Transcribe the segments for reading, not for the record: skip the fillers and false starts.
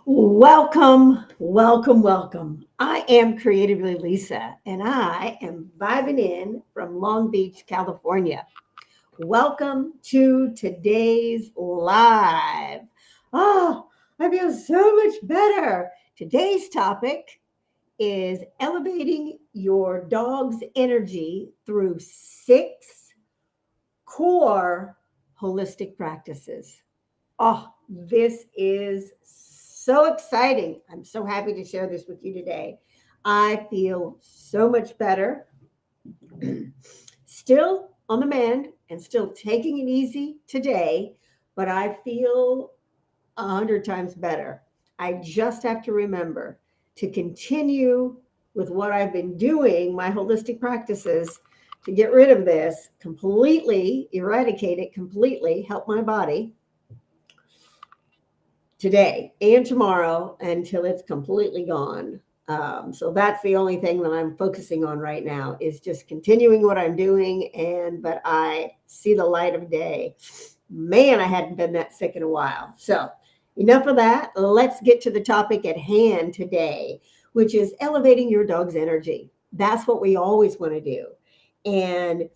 Welcome, welcome, welcome. I am Creatively Lisa, and I am vibing in from Long Beach, California. Welcome to today's live. Oh, I feel so much better. Today's topic is elevating your dog's energy through 6 core holistic practices. Oh, this is so exciting. I'm so happy to share this with you today. I feel so much better. Still on the mend and still taking it easy today, but I feel 100 times better. I just have to remember to continue with what I've been doing, my holistic practices, to get rid of this completely, eradicate it completely, help my body today and tomorrow until it's completely gone. So that's the only thing that I'm focusing on right now is just continuing what I'm doing. But I see the light of day. Man, I hadn't been that sick in a while. So enough of that. Let's get to the topic at hand today, which is elevating your dog's energy. That's what we always want to do. And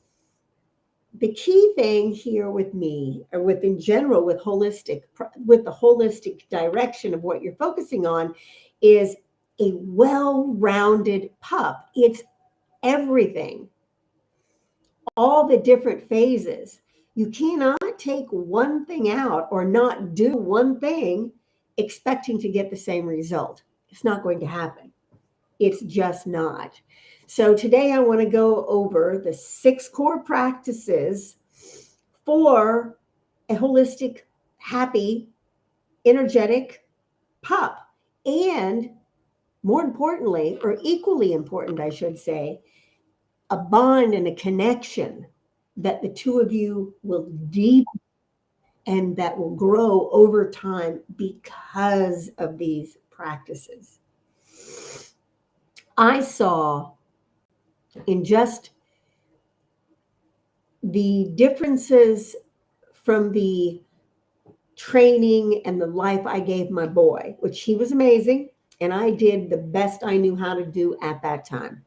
the key thing here with me, or with in general, with the holistic direction of what you're focusing on, is a well-rounded pup. It's everything, all the different phases. You cannot take one thing out or not do one thing expecting to get the same result. It's not going to happen. It's just not. So today I want to go over the 6 core practices for a holistic, happy, energetic pup. And more importantly, or equally important, I should say, a bond and a connection that the two of you will deepen and that will grow over time because of these practices. I saw in just the differences from the training and the life I gave my boy, which he was amazing, and I did the best I knew how to do at that time.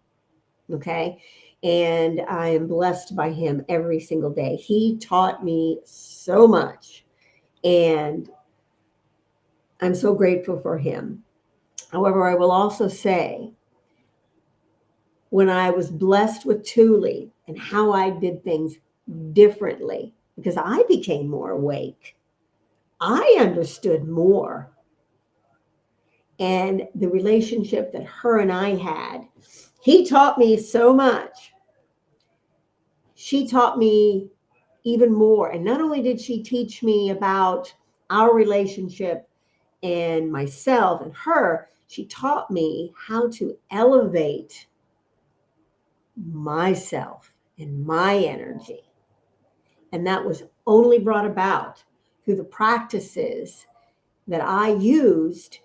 Okay. And I am blessed by him every single day. He taught me so much, and I'm so grateful for him. However, I will also say, when I was blessed with 𝗬𝘗 and how I did things differently, because I became more awake, I understood more. And the relationship that her and I had, he taught me so much. She taught me even more. And not only did she teach me about our relationship and myself and her, she taught me how to elevate myself and my energy. And that was only brought about through the practices that I used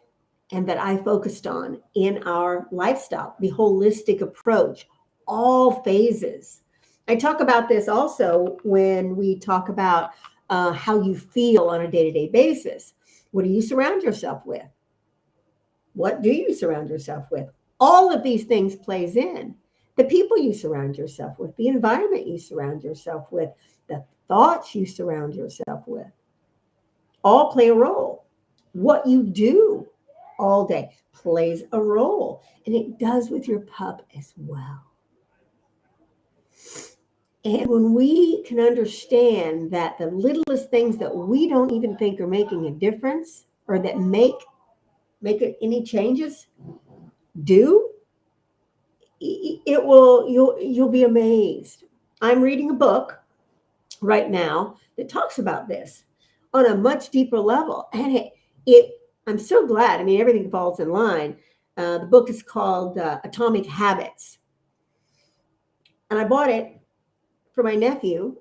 and that I focused on in our lifestyle, the holistic approach, all phases. I talk about this also when we talk about how you feel on a day-to-day basis. What do you surround yourself with? What do you surround yourself with? All of these things plays in. The people you surround yourself with, the environment you surround yourself with, the thoughts you surround yourself with, all play a role. What you do all day plays a role, and it does with your pup as well. And when we can understand that the littlest things that we don't even think are making a difference, or that make any changes, you'll be amazed. I'm reading a book right now that talks about this on a much deeper level, and I'm so glad. I mean, everything falls in line. The book is called Atomic Habits, and I bought it for my nephew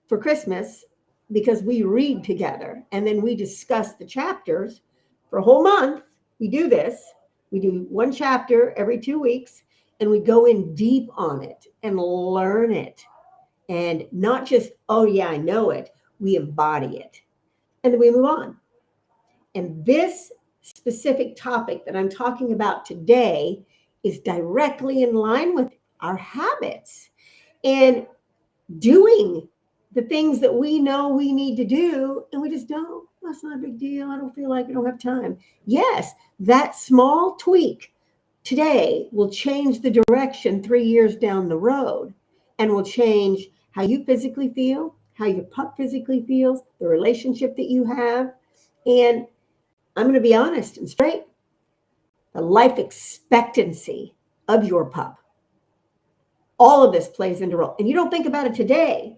for Christmas because we read together, and then we discuss the chapters for a whole month. We do this. We do one chapter every 2 weeks, and we go in deep on it and learn it. And not just, oh yeah, I know it. We embody it. And then we move on. And this specific topic that I'm talking about today is directly in line with our habits and doing the things that we know we need to do, and we just don't. That's not a big deal. I don't feel like I don't have time. Yes, that small tweak today will change the direction 3 years down the road and will change how you physically feel, how your pup physically feels, the relationship that you have. And I'm going to be honest and straight, the life expectancy of your pup. All of this plays into role. And you don't think about it today,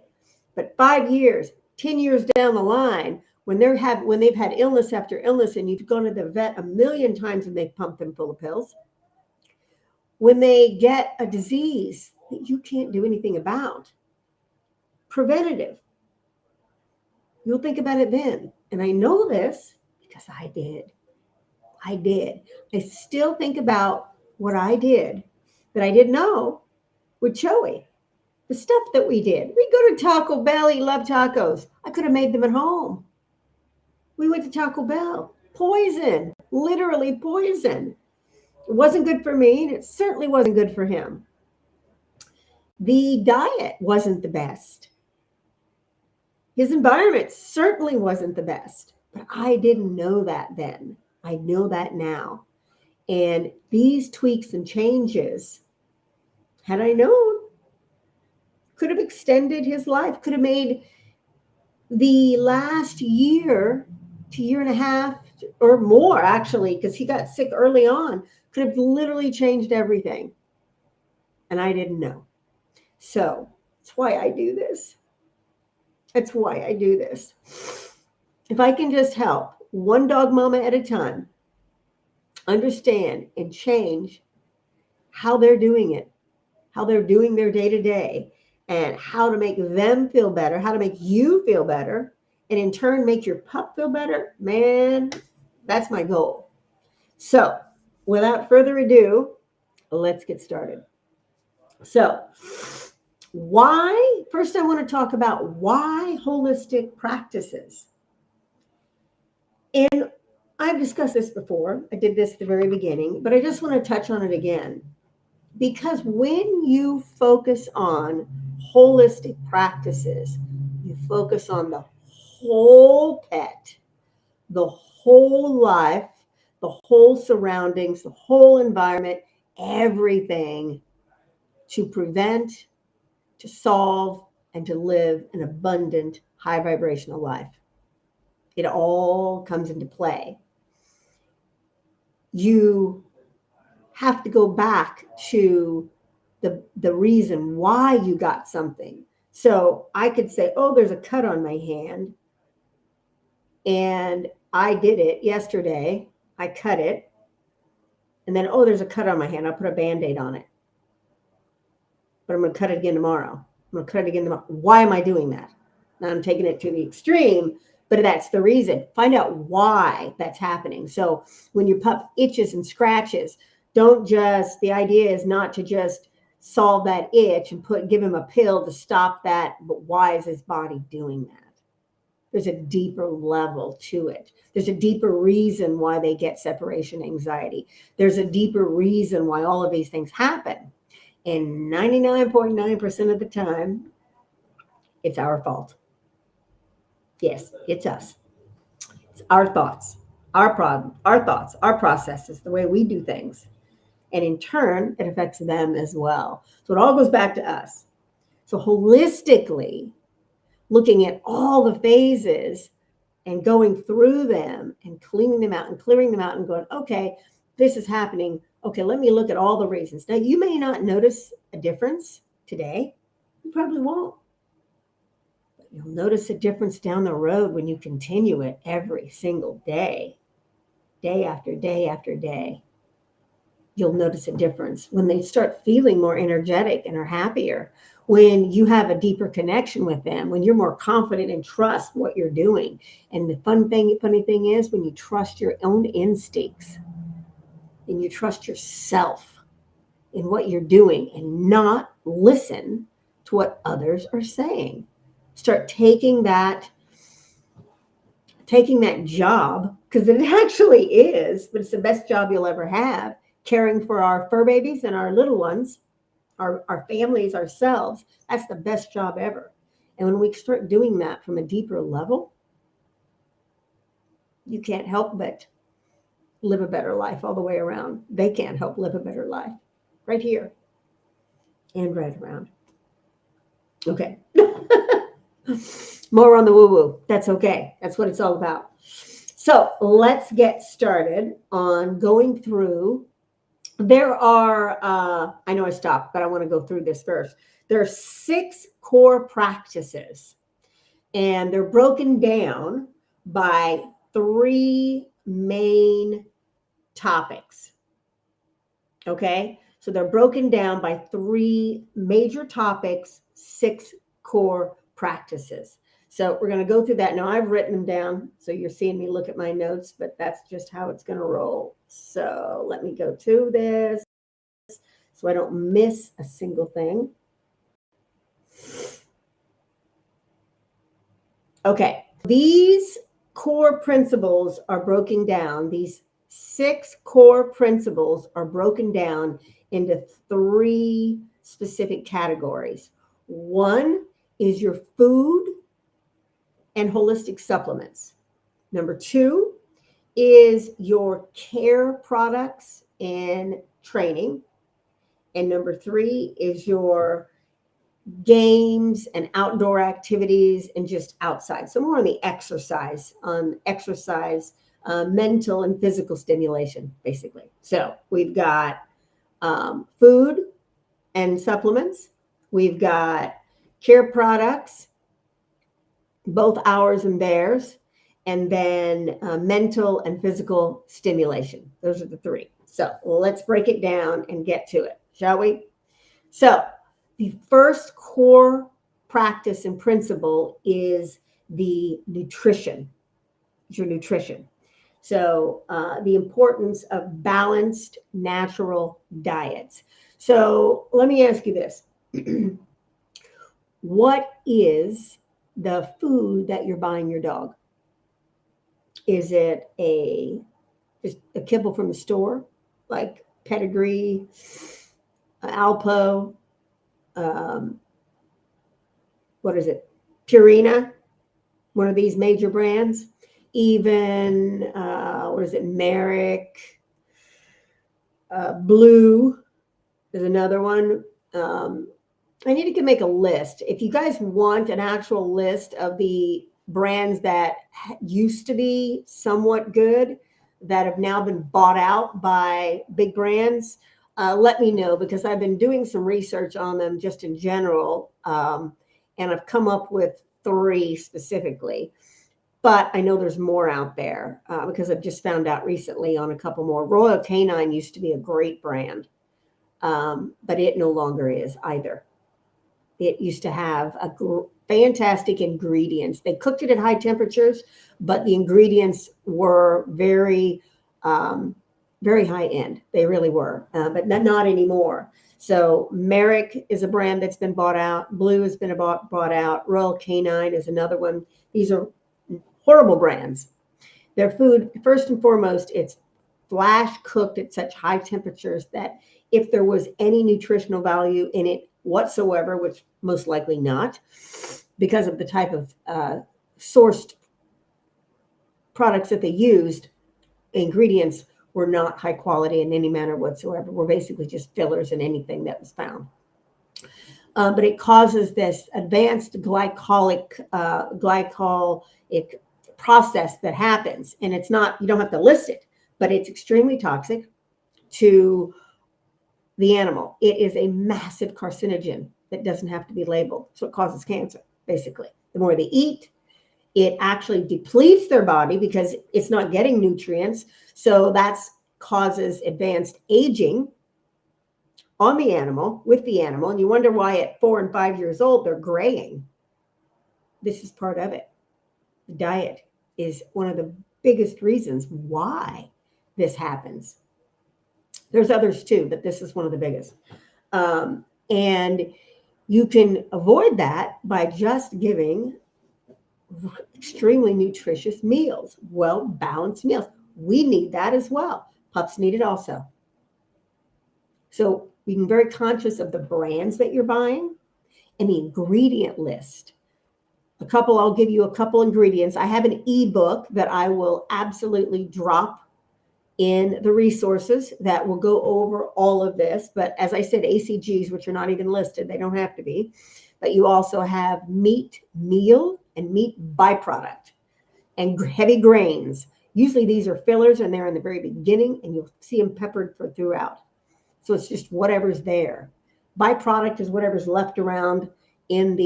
but 5 years, 10 years down the line, when they've had illness after illness and you've gone to the vet 1,000,000 times and they've pumped them full of pills, when they get a disease that you can't do anything about, preventative, you'll think about it then. And I know this because I did. I still think about what I did that I didn't know with Joey. The stuff that we did. We go to Taco Bell, he loved tacos. I could have made them at home. We went to Taco Bell. Poison, literally poison. It wasn't good for me, and it certainly wasn't good for him. The diet wasn't the best. His environment certainly wasn't the best, but I didn't know that then. I know that now. And these tweaks and changes, had I known, could have extended his life, could have made the last year to year and a half or more, actually, because he got sick early on, could have literally changed everything. And I didn't know. So that's why I do this. That's why I do this. If I can just help one dog mama at a time understand and change how they're doing it, how they're doing their day-to-day, and how to make them feel better, how to make you feel better, and in turn make your pup feel better, man, that's my goal. So without further ado, let's get started. So first I want to talk about why holistic practices. And I've discussed this before. I did this at the very beginning, but I just want to touch on it again. Because when you focus on holistic practices, you focus on the whole pet, the whole life, the whole surroundings, the whole environment, everything to prevent, to solve, and to live an abundant, high vibrational life. It all comes into play. You have to go back to the reason why you got something. So I could say, oh, there's a cut on my hand. And I did it yesterday. I cut it. And then, oh, there's a cut on my hand. I'll put a Band-Aid on it. But I'm going to cut it again tomorrow. I'm going to cut it again tomorrow. Why am I doing that? Now I'm taking it to the extreme, but that's the reason. Find out why that's happening. So when your pup itches and scratches, the idea is not to just solve that itch and give him a pill to stop that, but why is his body doing that? There's a deeper level to it. There's a deeper reason why they get separation anxiety. There's a deeper reason why all of these things happen. And 99.9% of the time, it's our fault. Yes, it's us. It's our thoughts, our problem, our thoughts, our processes, the way we do things. And in turn, it affects them as well. So it all goes back to us. So holistically, looking at all the phases and going through them and cleaning them out and clearing them out and going, okay, this is happening. Okay, let me look at all the reasons. Now, you may not notice a difference today. You probably won't. But you'll notice a difference down the road when you continue it every single day, day after day after day. You'll notice a difference when they start feeling more energetic and are happier, when you have a deeper connection with them, when you're more confident and trust what you're doing. And the funny thing is when you trust your own instincts and you trust yourself in what you're doing and not listen to what others are saying. Start taking that taking that job, because it actually is, but it's the best job you'll ever have, caring for our fur babies and our little ones, our families, ourselves. That's the best job ever. And when we start doing that from a deeper level, you can't help but live a better life all the way around. They can't help live a better life right here and right around. Okay. More on the woo-woo. That's okay. That's what it's all about. So let's get started on going through. There are, I know I stopped, but I want to go through this first. There are 6 core practices, and they're broken down by 3 main topics. Okay? So they're broken down by 3 major topics, 6 core practices. So we're going to go through that. Now I've written them down, so you're seeing me look at my notes, but that's just how it's going to roll. So let me go to this so I don't miss a single thing. Okay, these core principles are broken down. These 6 core principles are broken down into 3 specific categories. 1 is your food and holistic supplements. Number 2 is your care products and training. And number 3 is your games and outdoor activities and just outside. So more on the exercise, mental and physical stimulation, basically. So we've got food and supplements. We've got care products, both ours and theirs, and then mental and physical stimulation. Those are the 3. So let's break it down and get to it, shall we? So the first core practice and principle is the nutrition. It's your nutrition. So the importance of balanced, natural diets. So let me ask you this. What is the food that you're buying your dog? Is it just a kibble from the store, like Pedigree, Alpo, what is it? Purina, one of these major brands. Even, what is it? Merrick, Blue is another one. I need to make a list. If you guys want an actual list of the brands that used to be somewhat good, that have now been bought out by big brands, let me know, because I've been doing some research on them just in general, and I've come up with 3 specifically. But I know there's more out there because I've just found out recently on a couple more. Royal Canine used to be a great brand, but it no longer is either. It used to have fantastic ingredients. They cooked it at high temperatures, but the ingredients were very, very high end. They really were, but not anymore. So Merrick is a brand that's been bought out. Blue has been bought out. Royal Canine is another one. These are horrible brands. Their food, first and foremost, it's flash cooked at such high temperatures that if there was any nutritional value in it whatsoever, which most likely not, because of the type of sourced products that they used, ingredients were not high quality in any manner whatsoever. Were basically just fillers in anything that was found. But it causes this advanced glycolic process that happens. And it's not, you don't have to list it, but it's extremely toxic to the animal. It is a massive carcinogen that doesn't have to be labeled. So it causes cancer, basically. The more they eat, it actually depletes their body because it's not getting nutrients. So that causes advanced aging on the animal, with the animal. And you wonder why at 4 and 5 years old, they're graying. This is part of it. The diet is one of the biggest reasons why this happens. There's others too, but this is one of the biggest. And you can avoid that by just giving extremely nutritious meals, well-balanced meals. We need that as well. Pups need it also. So being very conscious of the brands that you're buying and the ingredient list. I'll give you a couple ingredients. I have an ebook that I will absolutely drop in the resources that will go over all of this. But as I said, ACGs, which are not even listed, they don't have to be. But you also have meat meal and meat byproduct and heavy grains. Usually these are fillers and they're in the very beginning and you'll see them peppered throughout. So it's just whatever's there. Byproduct is whatever's left around in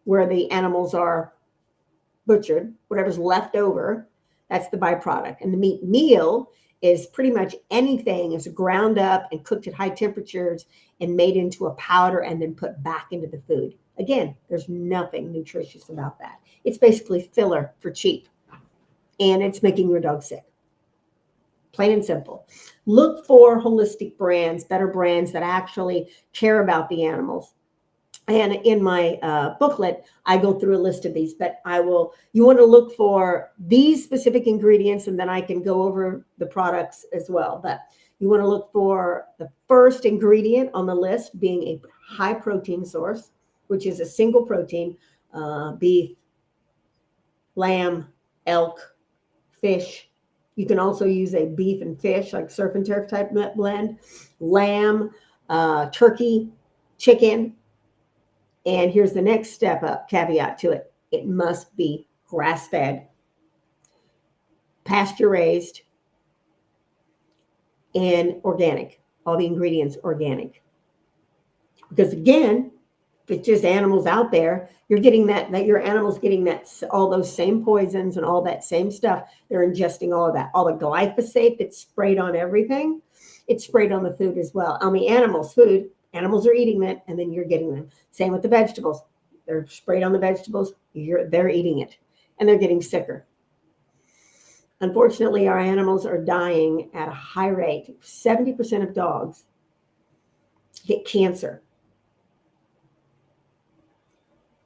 where the animals are butchered, whatever's left over, that's the byproduct. And the meat meal is pretty much anything is ground up and cooked at high temperatures and made into a powder and then put back into the food. Again, there's nothing nutritious about that. It's basically filler for cheap. And it's making your dog sick. Plain and simple. Look for holistic brands, better brands that actually care about the animals. And in my booklet, I go through a list of these, but you want to look for these specific ingredients, and then I can go over the products as well. But you want to look for the first ingredient on the list being a high protein source, which is a single protein, beef, lamb, elk, fish. You can also use a beef and fish, like surf and turf type blend, lamb, turkey, chicken. And here's the next step up caveat to it. It must be grass-fed, pasture-raised, and organic. All the ingredients organic. Because again, if it's just animals out there, you're getting that your animal's getting all those same poisons and all that same stuff. They're ingesting all of that. All the glyphosate that's sprayed on everything, it's sprayed on the food as well. On the animals' food, animals are eating it, and then you're getting them. Same with the vegetables. They're sprayed on the vegetables. They're eating it, and they're getting sicker. Unfortunately, our animals are dying at a high rate. 70% of dogs get cancer.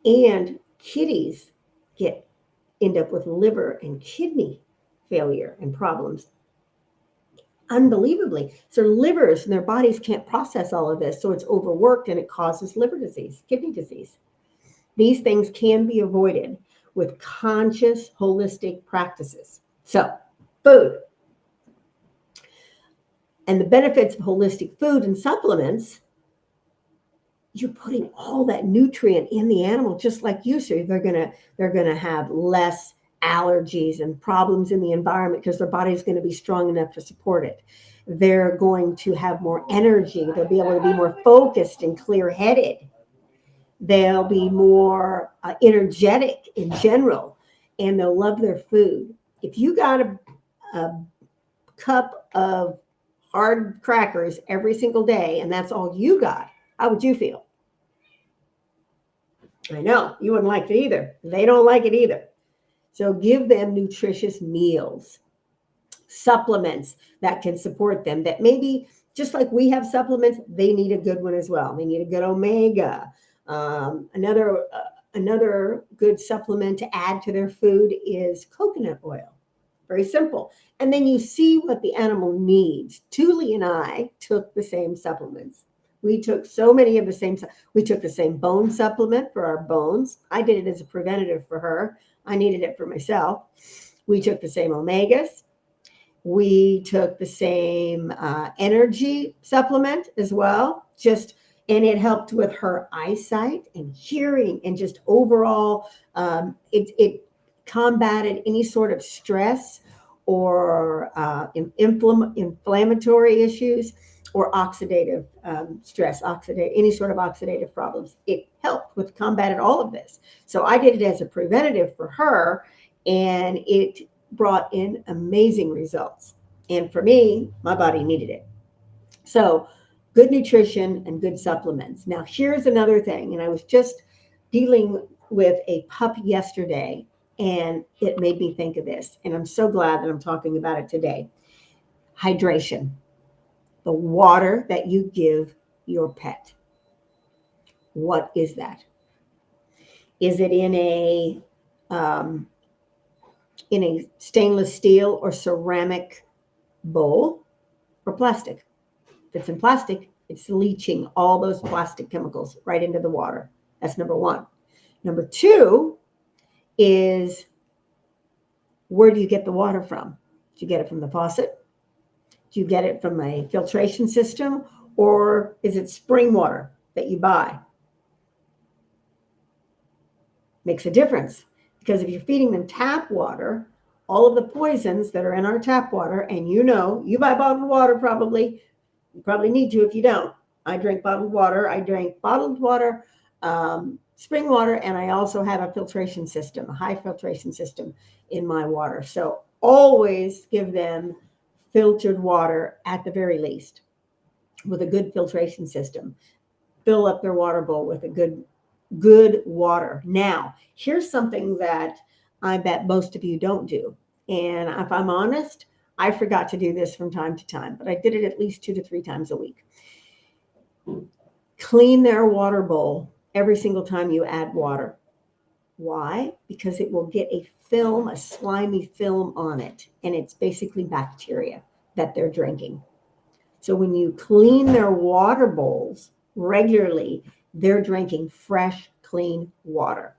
And kitties end up with liver and kidney failure and problems. Unbelievably. So their livers and their bodies can't process all of this. So it's overworked and it causes liver disease, kidney disease. These things can be avoided with conscious, holistic practices. So food. And the benefits of holistic food and supplements, you're putting all that nutrient in the animal just like you. So they're gonna have less allergies and problems in the environment because their body's going to be strong enough to support it. They're going to have more energy. They'll be able to be more focused and clear-headed. They'll be more energetic in general, and they'll love their food. If you got a cup of hard crackers every single day and that's all you got, how would you feel? I know, you wouldn't like it either. They don't like it either. So give them nutritious meals, supplements that can support them, that maybe just like we have supplements, they need a good one as well. They need a good omega. Another good supplement to add to their food is coconut oil. Very simple. And then you see what the animal needs. Thule and I took the same supplements. We took so many of the same. We took the same bone supplement for our bones. I did it as a preventative for her. I needed it for myself. We took the same omegas. We took the same energy supplement as well. And it helped with her eyesight and hearing and just overall, it combated any sort of stress or inflammatory issues or oxidative stress, any sort of oxidative problems. It helped with combated all of this. So I did it as a preventative for her, and it brought in amazing results. And for me, my body needed it. So good nutrition and good supplements. Now, here's another thing, and I was just dealing with a pup yesterday, and it made me think of this, and I'm so glad that I'm talking about it today. Hydration. The water that you give your pet. What is that? Is it in a stainless steel or ceramic bowl, or plastic? If it's in plastic, it's leaching all those plastic chemicals right into the water. That's number one. Number two is, where do you get the water from? Do you get it from the faucet? Do you get it from a filtration system? Or is it spring water that you buy? Makes a difference, because if you're feeding them tap water, all of the poisons that are in our tap water, and you buy bottled water probably, you probably need to if you don't. I drink bottled water. I drink bottled water, spring water, and I also have a filtration system, a high filtration system in my water. So always give them filtered water at the very least, with a good filtration system. Fill up their water bowl with a good water. Now, here's something that I bet most of you don't do. And if I'm honest, I forgot to do this from time to time, but I did it at least 2 to 3 times a week. Clean their water bowl every single time you add water. Why? Because it will get a film, a slimy film on it, and it's basically bacteria that they're drinking. So when you clean their water bowls regularly, they're drinking fresh, clean water.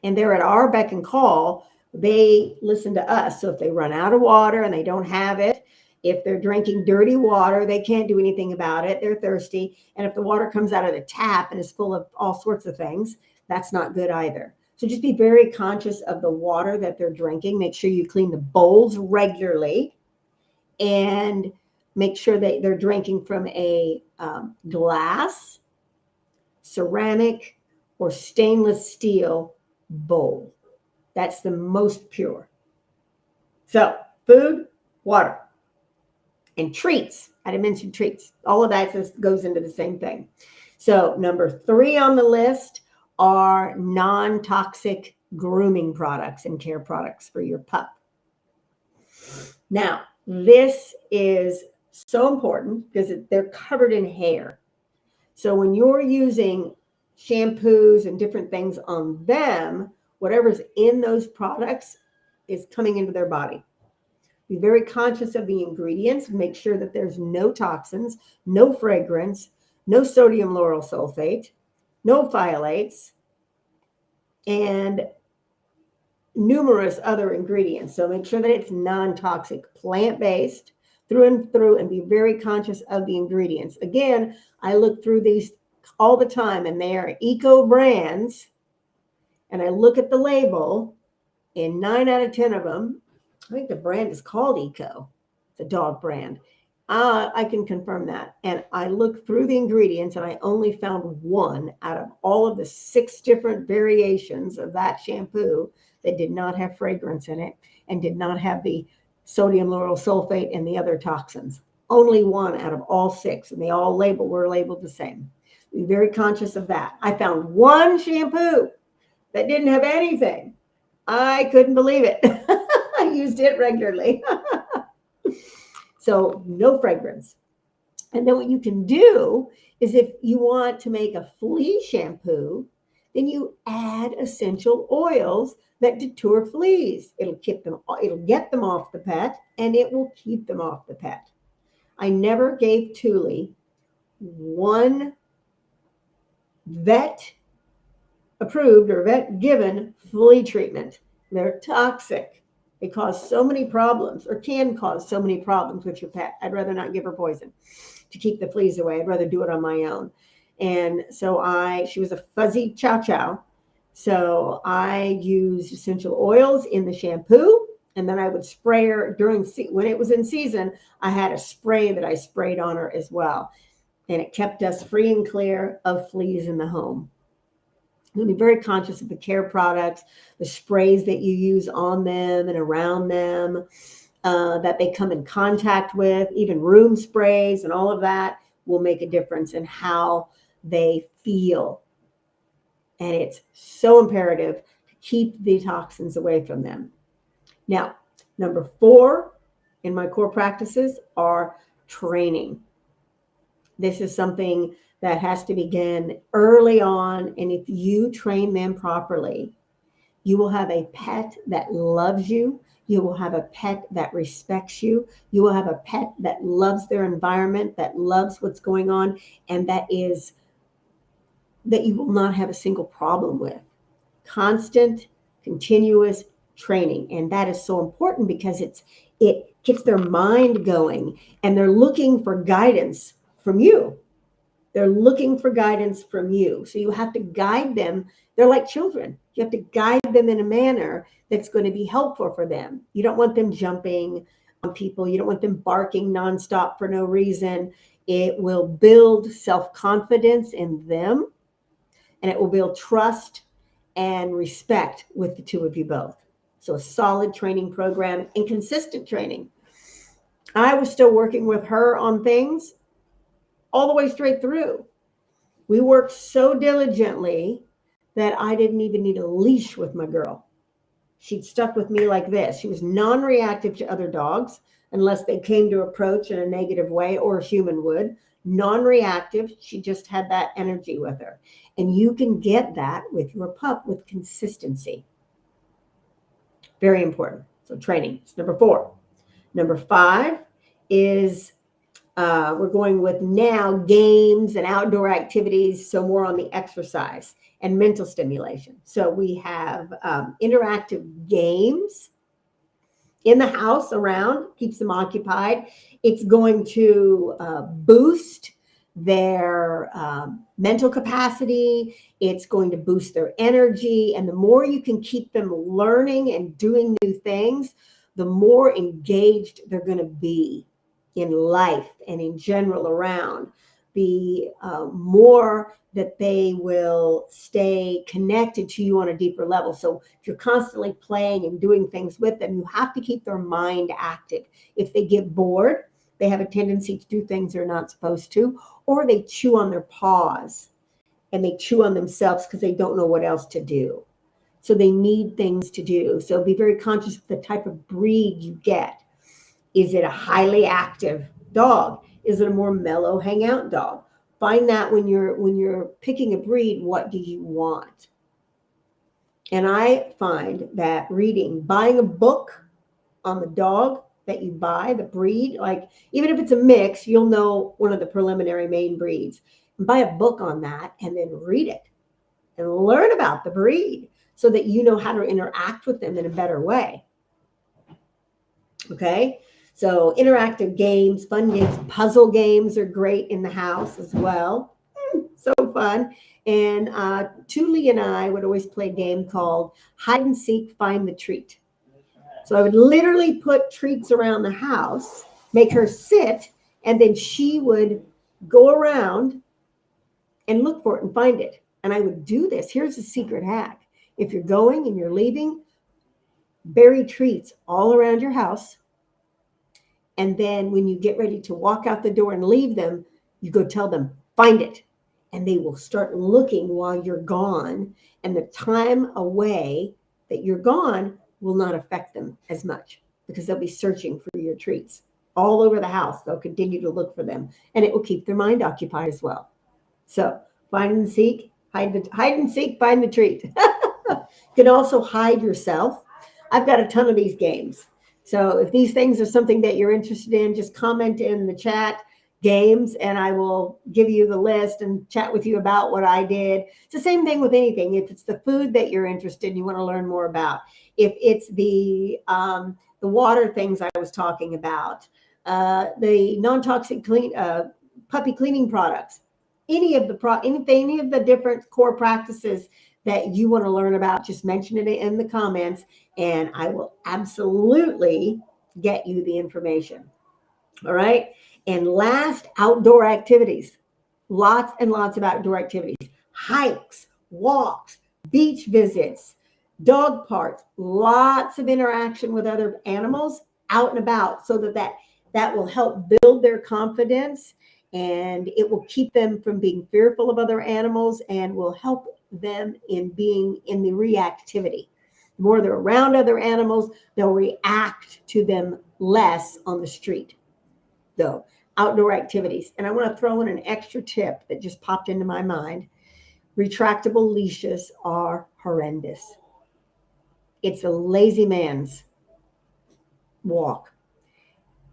And they're at our beck and call. They listen to us. So if they run out of water and they don't have it, if they're drinking dirty water, they can't do anything about it. They're thirsty. And if the water comes out of the tap and is full of all sorts of things, that's not good either. So just be very conscious of the water that they're drinking. Make sure you clean the bowls regularly, and make sure that they're drinking from a glass, ceramic, or stainless steel bowl. That's the most pure. So food, water, and treats. I didn't mention treats. All of that just goes into the same thing. So number 3 on the list are non-toxic grooming products and care products for your pup. Now, this is so important because they're covered in hair. So when you're using shampoos and different things on them, whatever's in those products is coming into their body. Be very conscious of the ingredients. Make sure that there's no toxins, no fragrance, no sodium lauryl sulfate, no phthalates, and numerous other ingredients. So make sure that it's non-toxic, plant-based through and through, and be very conscious of the ingredients. Again, I look through these all the time, and they are eco brands, and I look at the label, and 9 out of 10 of them, I think the brand is called Eco, the dog brand. I can confirm that. And I looked through the ingredients, and I only found 1 out of all of the 6 different variations of that shampoo that did not have fragrance in it and did not have the sodium lauryl sulfate and the other toxins. Only 1 out of all 6, and they all were labeled the same. Be very conscious of that. I found 1 shampoo that didn't have anything. I couldn't believe it. I used it regularly. So no fragrance. And then what you can do is, if you want to make a flea shampoo, then you add essential oils that deter fleas. It'll get them off the pet, and it will keep them off the pet. I never gave Thule 1 vet approved or vet given flea treatment. They're toxic. They cause so many problems, or can cause so many problems with your pet. I'd rather not give her poison to keep the fleas away. I'd rather do it on my own. And so she was a fuzzy chow chow. So I used essential oils in the shampoo, and then I would spray her when it was in season. I had a spray that I sprayed on her as well. And it kept us free and clear of fleas in the home. You'll be very conscious of the care products, the sprays that you use on them and around them, that they come in contact with. Even room sprays and all of that will make a difference in how they feel. And it's so imperative to keep the toxins away from them. Now, number 4 in my core practices are training. This is something that has to begin early on. And if you train them properly, you will have a pet that loves you. You will have a pet that respects you. You will have a pet that loves their environment, that loves what's going on, and that you will not have a single problem with. Constant, continuous training. And that is so important because it gets their mind going, and they're looking for guidance from you. They're looking for guidance from you. So you have to guide them. They're like children. You have to guide them in a manner that's going to be helpful for them. You don't want them jumping on people. You don't want them barking nonstop for no reason. It will build self-confidence in them, and it will build trust and respect with the two of you both. So a solid training program and consistent training. I was still working with her on things all the way straight through. We worked so diligently that I didn't even need a leash with my girl. She'd stuck with me like this. She was non-reactive to other dogs unless they came to approach in a negative way, or a human would. Non-reactive. She just had that energy with her. And you can get that with your pup with consistency. Very important. So training is number 4. Number 5 is we're going with now games and outdoor activities. So more on the exercise and mental stimulation. So we have interactive games in the house around, keeps them occupied. It's going to boost their mental capacity. It's going to boost their energy. And the more you can keep them learning and doing new things, the more engaged they're going to be in life and in general around. The more that they will stay connected to you on a deeper level. So if you're constantly playing and doing things with them, you have to keep their mind active. If they get bored, they have a tendency to do things they're not supposed to, or they chew on their paws and they chew on themselves because they don't know what else to do. So they need things to do. So be very conscious of the type of breed you get. Is it a highly active dog? Is it a more mellow hangout dog? Find that when you're picking a breed, what do you want? And I find that buying a book on the dog that you buy, the breed, like even if it's a mix, you'll know one of the preliminary main breeds. And buy a book on that and then read it and learn about the breed so that you know how to interact with them in a better way. Okay? So interactive games, fun games, puzzle games are great in the house as well. So fun. And Thule and I would always play a game called hide and seek, find the treat. So I would literally put treats around the house, make her sit, and then she would go around and look for it and find it. And I would do this. Here's the secret hack. If you're going and you're leaving, bury treats all around your house. And then when you get ready to walk out the door and leave them, you go tell them, find it. And they will start looking while you're gone. And the time away that you're gone will not affect them as much because they'll be searching for your treats all over the house. They'll continue to look for them, and it will keep their mind occupied as well. So find and seek, hide and seek, find the treat. You can also hide yourself. I've got a ton of these games. So if these things are something that you're interested in, just comment in the chat games and I will give you the list and chat with you about what I did. It's the same thing with anything. If it's the food that you're interested in, you want to learn more about. If it's the water things I was talking about, the non-toxic puppy cleaning products, any of the different core practices that you want to learn about, just mention it in the comments and I will absolutely get you the information. All right. And last, outdoor activities. Lots and lots of outdoor activities. Hikes, walks, beach visits, dog parks, lots of interaction with other animals out and about so that will help build their confidence and it will keep them from being fearful of other animals and will help them in being in the reactivity. The more they're around other animals, they'll react to them less on the street. So outdoor activities. And I want to throw in an extra tip that just popped into my mind. Retractable leashes are horrendous. It's a lazy man's walk.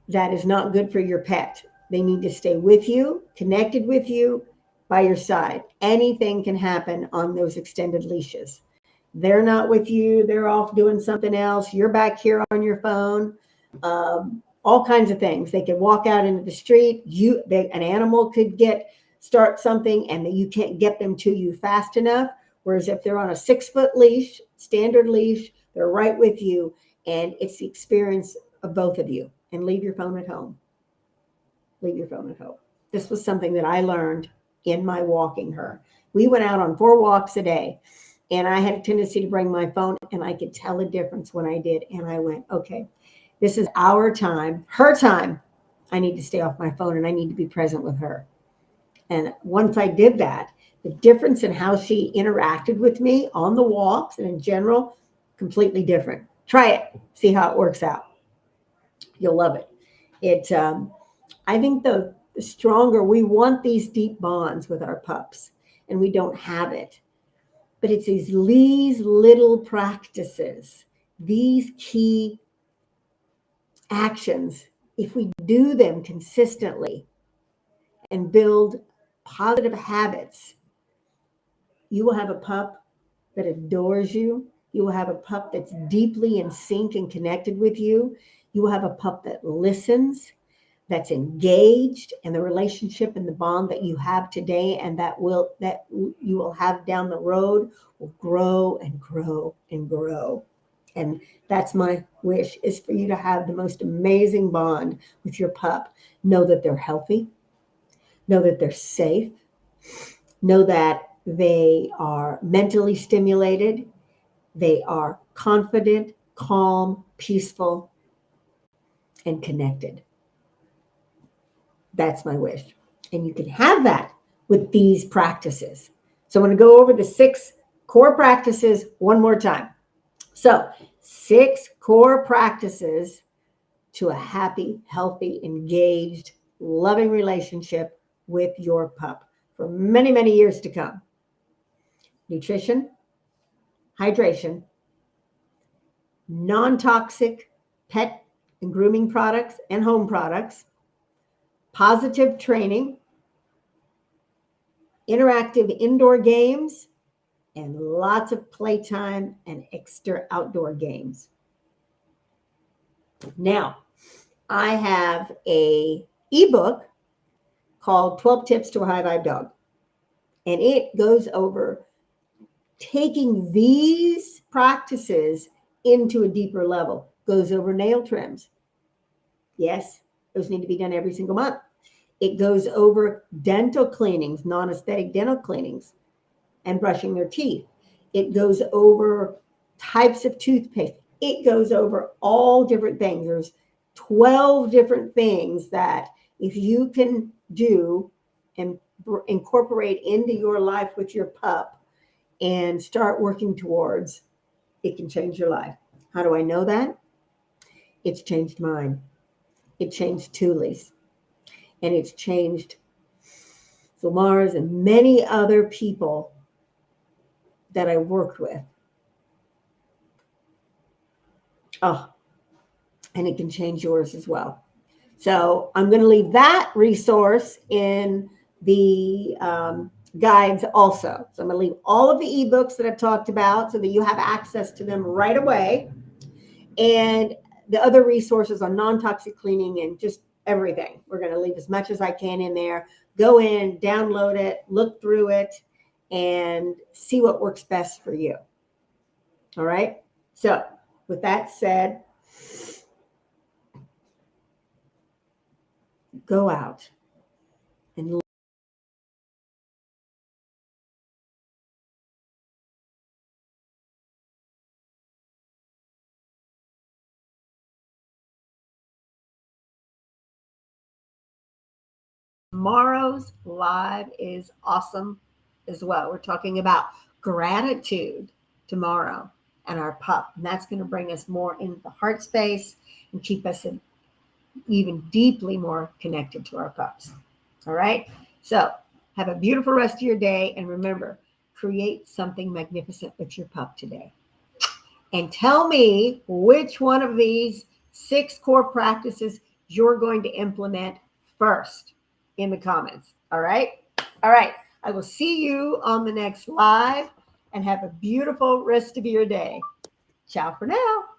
That is not good for your pet. They need to stay with you, connected with you, by your side. Anything can happen on those extended leashes. They're not with you. They're off doing something else. You're back here on your phone. All kinds of things. They could walk out into the street. An animal could start something, and you can't get them to you fast enough. Whereas if they're on a 6-foot leash, standard leash, they're right with you, and it's the experience of both of you. And leave your phone at home. Leave your phone at home. This was something that I learned in my walking her. We went out on 4 walks a day, and I had a tendency to bring my phone, and I could tell a difference when I did. And I went, okay, this is our time, her time. I need to stay off my phone, and I need to be present with her. And once I did that, the difference in how she interacted with me on the walks and in general, completely different. Try it. See how it works out. You'll love it. I think the stronger, we want these deep bonds with our pups, and we don't have it. But it's these little practices, these key actions. If we do them consistently and build positive habits, you will have a pup that adores you. You will have a pup that's deeply in sync and connected with you. You will have a pup that listens, that's engaged, and the relationship and the bond that you have today and that you will have down the road will grow and grow and grow. And that's my wish, is for you to have the most amazing bond with your pup. Know that they're healthy. Know that they're safe. Know that they are mentally stimulated. They are confident, calm, peaceful, and connected. That's my wish. And you can have that with these practices. So I'm going to go over the 6 core practices one more time. So 6 core practices to a happy, healthy, engaged, loving relationship with your pup for many, many years to come. Nutrition, hydration, non-toxic pet and grooming products and home products, positive training, interactive indoor games, and lots of playtime and extra outdoor games. Now, I have an ebook called 12 Tips to a High Vibe Dog, and it goes over taking these practices into a deeper level. Goes over nail trims. Yes, those need to be done every single month. It goes over dental cleanings, non-aesthetic dental cleanings, and brushing their teeth. It goes over types of toothpaste. It goes over all different things. There's 12 different things that if you can do and incorporate into your life with your pup and start working towards, it can change your life. How do I know that? It's changed mine. It changed Thule's. And it's changed Lamar's and many other people that I worked with. Oh, and it can change yours as well. So I'm going to leave that resource in the guides also. So I'm going to leave all of the ebooks that I've talked about so that you have access to them right away. And the other resources on non-toxic cleaning and just everything. We're going to leave as much as I can in there. Go in, download it, look through it, and see what works best for you. All right? So with that said, go out and tomorrow's live is awesome as well. We're talking about gratitude tomorrow and our pup. And that's going to bring us more into the heart space and keep us in even deeply more connected to our pups. All right. So have a beautiful rest of your day. And remember, create something magnificent with your pup today. And tell me which one of these 6 core practices you're going to implement first in the comments. All right. All right. I will see you on the next live, and have a beautiful rest of your day. Ciao for now.